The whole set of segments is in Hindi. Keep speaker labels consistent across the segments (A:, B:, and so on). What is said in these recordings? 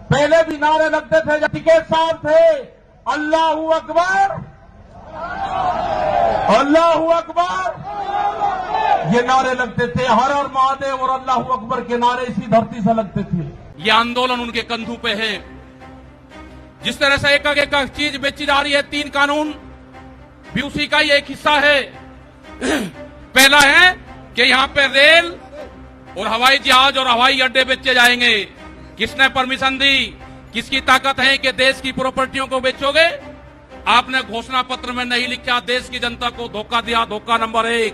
A: पहले भी नारे लगते थे जब टिकैत साहब थे, अल्लाहू अकबर, अल्लाहू अकबर, ये नारे लगते थे। हर हर महादेव और अल्लाहू अकबर के नारे इसी धरती से लगते थे।
B: ये आंदोलन उनके कंधों पे है। जिस तरह से एक एक चीज बेची जा रही है, 3 कानून भी उसी का ही एक हिस्सा है। पहला है कि यहाँ पे रेल और हवाई जहाज और हवाई अड्डे बेचे जाएंगे। किसने परमिशन दी? किसकी ताकत है कि देश की प्रॉपर्टियों को बेचोगे? आपने घोषणा पत्र में नहीं लिखा, देश की जनता को धोखा दिया। धोखा नंबर 1।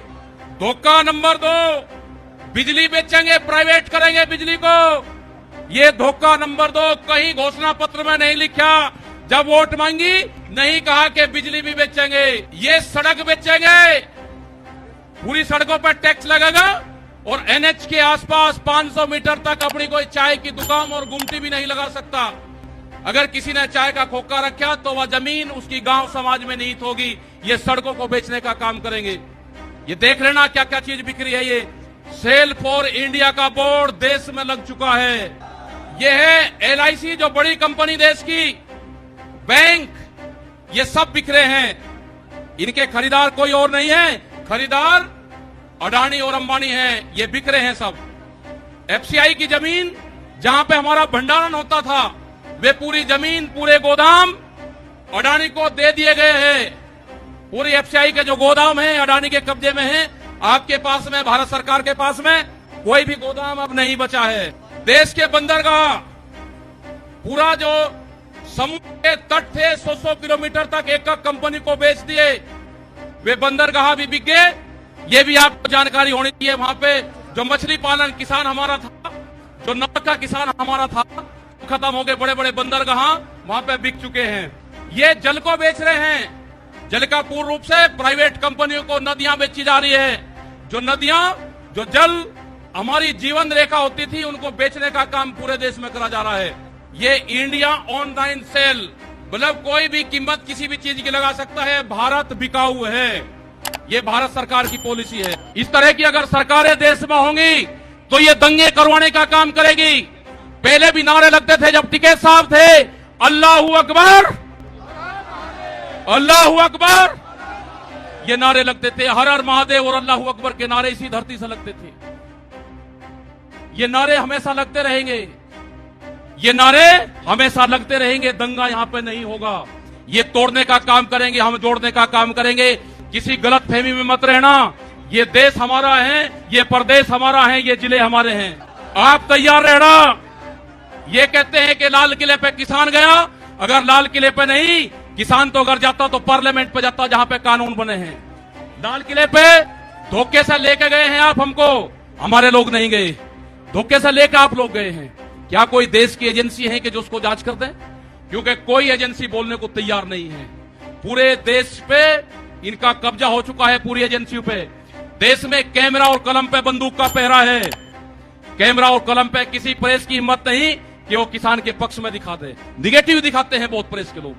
B: धोखा नंबर 2, बिजली बेचेंगे, प्राइवेट करेंगे बिजली को। ये धोखा नंबर 2। कहीं घोषणा पत्र में नहीं लिखा, जब वोट मांगी नहीं कहा कि बिजली भी बेचेंगे। ये सड़क बेचेंगे, पूरी सड़कों पर टैक्स लगेगा और एनएच के आसपास 500 मीटर तक अपनी कोई चाय की दुकान और गुमटी भी नहीं लगा सकता। अगर किसी ने चाय का खोखा रखा तो वह जमीन उसकी गांव समाज में निहित होगी। ये सड़कों को बेचने का काम करेंगे। ये देख लेना क्या क्या चीज बिक्री है। ये सेल फॉर इंडिया का बोर्ड देश में लग चुका है। ये है LIC, जो बड़ी कंपनी देश की, बैंक, ये सब बिखरे हैं। इनके खरीदार कोई और नहीं है, खरीदार अडानी और अंबानी हैं। ये बिखरे हैं सब। FCI की जमीन, जहां पे हमारा भंडारण होता था, वे पूरी जमीन, पूरे गोदाम अडानी को दे दिए गए हैं। पूरी FCI के जो गोदाम है अडानी के कब्जे में है। आपके पास में, भारत सरकार के पास में कोई भी गोदाम अब नहीं बचा है। देश के बंदरगाह, पूरा जो समुद्र के तट थे 100 किलोमीटर तक एक एक कंपनी को बेच दिए। वे बंदरगाह भी बिक गए। ये भी आपको जानकारी होनी चाहिए। वहां पे जो मछली पालन किसान हमारा था, जो नमक का किसान हमारा था, खत्म हो गए। बड़े बड़े बंदरगाह वहां पे बिक चुके हैं। ये जल को बेच रहे हैं। जल का पूर्ण रूप से प्राइवेट कंपनियों को नदियां बेची जा रही है। जो नदियां, जो जल हमारी जीवन रेखा होती थी, उनको बेचने का काम पूरे देश में करा जा रहा है। ये इंडिया ऑनलाइन सेल, मतलब कोई भी कीमत किसी भी चीज की लगा सकता है। भारत बिकाऊ है। ये भारत सरकार की पॉलिसी है। इस तरह की अगर सरकारें देश में होंगी तो ये दंगे करवाने का काम करेगी। पहले भी नारे लगते थे जब टिकैत साहब थे, अल्लाहू अकबर, अल्लाहू अकबर, ये नारे लगते थे। हर हर महादेव और अल्लाहू अकबर के नारे इसी धरती से लगते थे। ये नारे हमेशा लगते रहेंगे। ये नारे हमेशा लगते रहेंगे। दंगा यहां पे नहीं होगा। ये तोड़ने का काम करेंगे, हम जोड़ने का काम करेंगे। किसी गलत फहमी में मत रहना। ये देश हमारा है, ये प्रदेश हमारा है, ये जिले हमारे हैं। आप तैयार रहना। ये कहते हैं कि लाल किले पे किसान गया। अगर लाल किले पे नहीं, किसान तो अगर जाता तो पार्लियामेंट पे जाता, जहां पे कानून बने हैं। लाल किले पे धोखे से लेके गए हैं आप हमको, हमारे लोग नहीं गए। धोखे से लेकर आप लोग गए हैं। क्या कोई देश की एजेंसी है कि जो उसको जांच कर दे? क्योंकि कोई एजेंसी बोलने को तैयार नहीं है। पूरे देश पे इनका कब्जा हो चुका है, पूरी एजेंसियों पे। देश में कैमरा और कलम पे बंदूक का पहरा है। कैमरा और कलम पे किसी प्रेस की हिम्मत नहीं कि वो किसान के पक्ष में दिखा दे। निगेटिव दिखाते हैं बहुत प्रेस के लोग।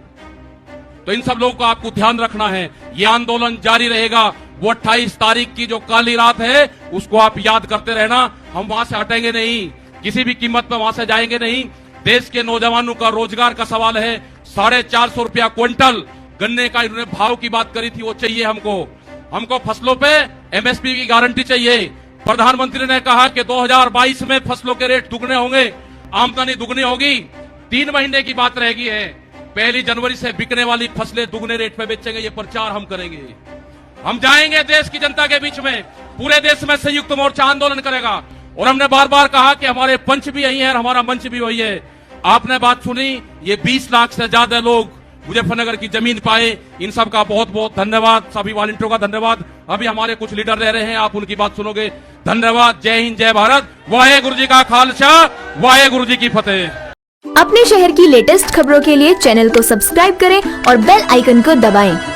B: तो इन सब लोगों को आपको ध्यान रखना है। ये आंदोलन जारी रहेगा। वो 28 तारीख की जो काली रात है, उसको आप याद करते रहना। हम वहां से हटेंगे नहीं, किसी भी कीमत पर वहां से जाएंगे नहीं। देश के नौजवानों का रोजगार का सवाल है। 450 रुपया क्विंटल गन्ने का इन्होंने भाव की बात करी थी, वो चाहिए हमको। हमको फसलों पे MSP की गारंटी चाहिए। प्रधानमंत्री ने कहा कि 2022 में फसलों के रेट दुगने होंगे, आमदनी दुगनी होगी। 3 महीने की बात रह गई है। 1 जनवरी से बिकने वाली फसलें दुगने रेट पे बेचेंगे। ये प्रचार हम करेंगे। हम जाएंगे देश की जनता के बीच में। पूरे देश में संयुक्त मोर्चा आंदोलन करेगा। और हमने बार बार कहा कि हमारे पंच भी यही है और हमारा मंच भी वही है। आपने बात सुनी। ये 20 लाख से ज्यादा लोग मुजफ्फरनगर की जमीन पाए। इन सब का बहुत बहुत धन्यवाद। सभी वॉलंटियरों का धन्यवाद। अभी हमारे कुछ लीडर रह रहे हैं, आप उनकी बात सुनोगे। धन्यवाद। जय हिंद, जय भारत। वाहेगुरु जी का खालसा, वाहेगुरु जी की फतेह।
C: अपने शहर की लेटेस्ट खबरों के लिए चैनल को सब्सक्राइब करें और बेल आइकन को दबाएं।